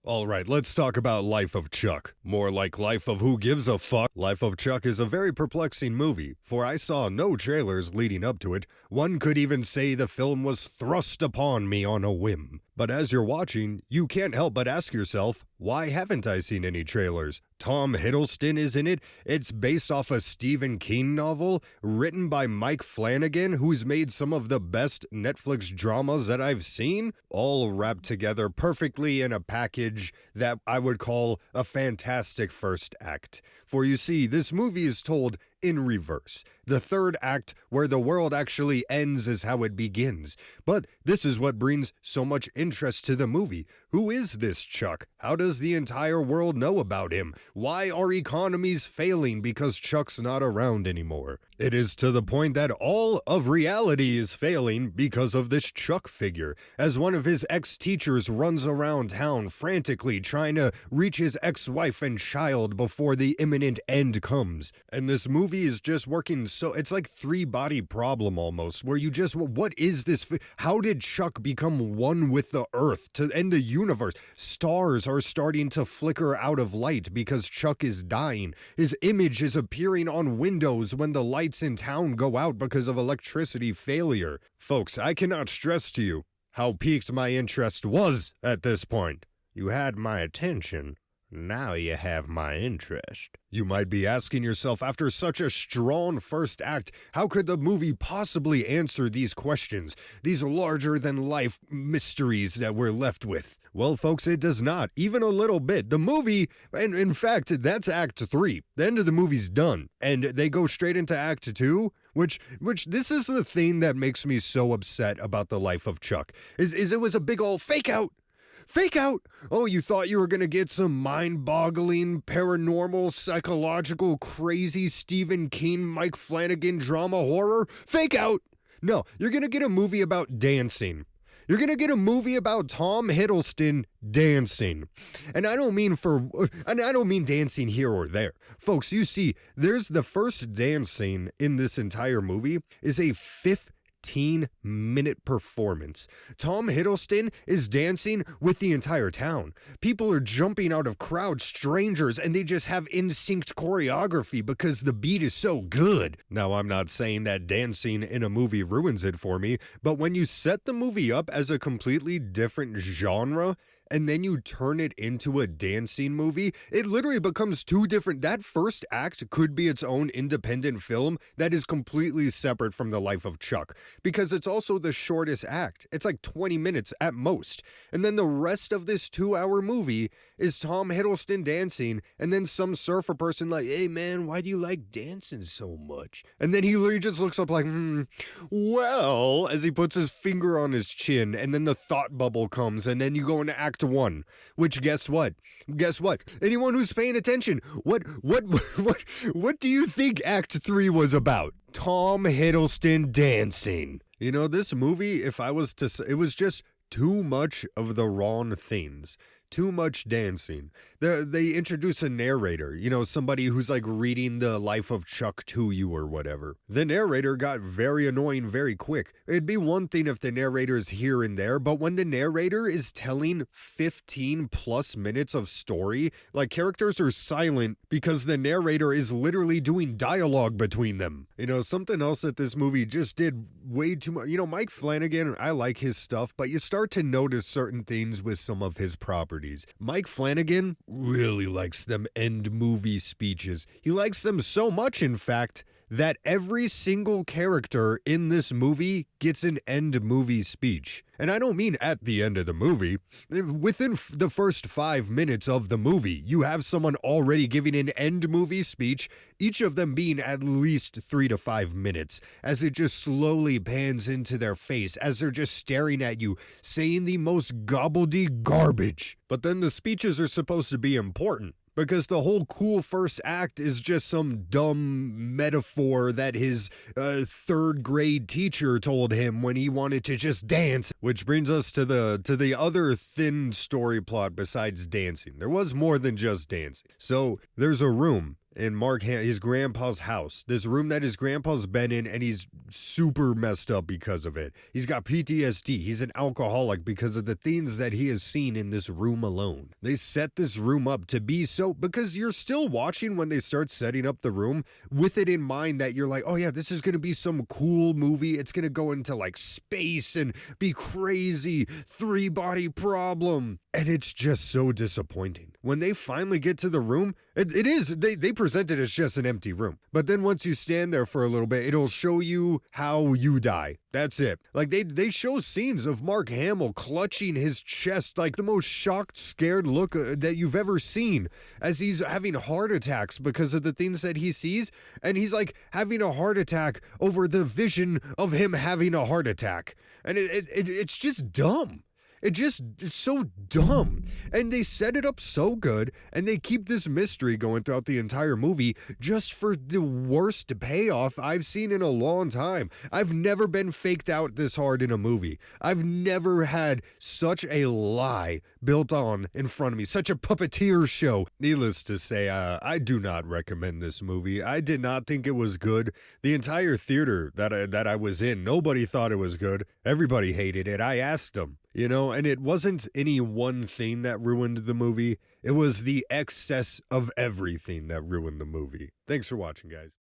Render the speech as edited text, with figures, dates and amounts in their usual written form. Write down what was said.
Alright, let's talk about Life of Chuck. More like Life of Who Gives a Fuck. Life of Chuck is a very perplexing movie, for I saw no trailers leading up to it. One could even say the film was thrust upon me on a whim. But as you're watching, you can't help but ask yourself, why haven't I seen any trailers? Tom Hiddleston is in it. It's based off a Stephen King novel, written by Mike Flanagan, who's made some of the best Netflix dramas that I've seen, all wrapped together perfectly in a package that I would call a fantastic first act. For you see, this movie is told in reverse. The third act, where the world actually ends, is how it begins. But this is what brings so much interest to the movie. Who is this Chuck? How does the entire world know about him? Why are economies failing because Chuck's not around anymore? It is to the point that all of reality is failing because of this Chuck figure, as one of his ex-teachers runs around town frantically trying to reach his ex-wife and child before the imminent end comes. And this movie is just working so it's like three-body problem almost, where you just, what is this? How did Chuck become one with the earth to end the universe? Stars are starting to flicker out of light because Chuck is dying. His image is appearing on windows when the lights in town go out because of electricity failure. Folks, I cannot stress to you how piqued my interest was at this point. You had my attention. Now you have my interest. You might be asking yourself, after such a strong first act, how could the movie possibly answer these questions, these larger-than-life mysteries that we're left with? Well, folks, it does not, even a little bit. The movie, and in fact, that's Act 3. The end of the movie's done, and they go straight into Act 2, which this is the thing that makes me so upset about the Life of Chuck, is it was a big ol' fake out. Fake out! Oh, you thought you were gonna get some mind-boggling, paranormal, psychological, crazy Stephen King, Mike Flanagan drama horror? Fake out! No, you're gonna get a movie about dancing. You're gonna get a movie about Tom Hiddleston dancing. And I don't mean dancing here or there. Folks, you see, there's the first dance scene in this entire movie is a 15-minute performance. Tom Hiddleston is dancing with the entire town. People are jumping out of crowds, strangers, and they just have in-synced choreography because the beat is so good. Now, I'm not saying that dancing in a movie ruins it for me, but when you set the movie up as a completely different genre, and then you turn it into a dancing movie, it literally becomes two different. That first act could be its own independent film that is completely separate from the Life of Chuck, because it's also the shortest act. It's like 20 minutes at most. And then the rest of this 2-hour movie is Tom Hiddleston dancing, and then some surfer person like, hey man, why do you like dancing so much? And then he literally just looks up like, well, as he puts his finger on his chin, and then the thought bubble comes, and then you go into Act 1, which guess what? Anyone who's paying attention, what do you think Act 3 was about? Tom Hiddleston dancing. You know, this movie, if I was to say, it was just too much of the wrong things. Too much dancing. They introduce a narrator, you know, somebody who's like reading the Life of Chuck to you or whatever. The narrator got very annoying very quick. It'd be one thing if the narrator's here and there, but when the narrator is telling 15 plus minutes of story, like characters are silent because the narrator is literally doing dialogue between them. You know, something else that this movie just did way too much. You know, Mike Flanagan, I like his stuff, but you start to notice certain things with some of his properties. Mike Flanagan really likes them end movie speeches. He likes them so much, in fact, that every single character in this movie gets an end movie speech. And I don't mean at the end of the movie. Within the first 5 minutes of the movie, you have someone already giving an end movie speech, each of them being at least 3 to 5 minutes, as it just slowly pans into their face, as they're just staring at you, saying the most gobbledy garbage. But then the speeches are supposed to be important, because the whole cool first act is just some dumb metaphor that his third grade teacher told him when he wanted to just dance. Which brings us to the other thin story plot besides dancing. There was more than just dancing. So there's a room in his grandpa's house. This room that his grandpa's been in, and he's super messed up because of it. He's got PTSD. He's an alcoholic because of the things that he has seen in this room alone. They set this room up to be so, because you're still watching when they start setting up the room with it in mind that you're like, oh yeah, this is going to be some cool movie. It's going to go into like space and be crazy, 3-body problem. And it's just so disappointing. When they finally get to the room, they present it as just an empty room. But then once you stand there for a little bit, it'll show you how you die. That's it. Like they show scenes of Mark Hamill clutching his chest, like the most shocked, scared look that you've ever seen, as he's having heart attacks because of the things that he sees. And he's like having a heart attack over the vision of him having a heart attack. And it's just dumb. It's so dumb. And they set it up so good, and they keep this mystery going throughout the entire movie just for the worst payoff I've seen in a long time. I've never been faked out this hard in a movie. I've never had such a lie built on in front of me, such a puppeteer show. Needless to say, I do not recommend this movie. I did not think it was good. The entire theater that I was in, nobody thought it was good. Everybody hated it. I asked them. And it wasn't any one thing that ruined the movie. It was the excess of everything that ruined the movie. Thanks for watching, guys.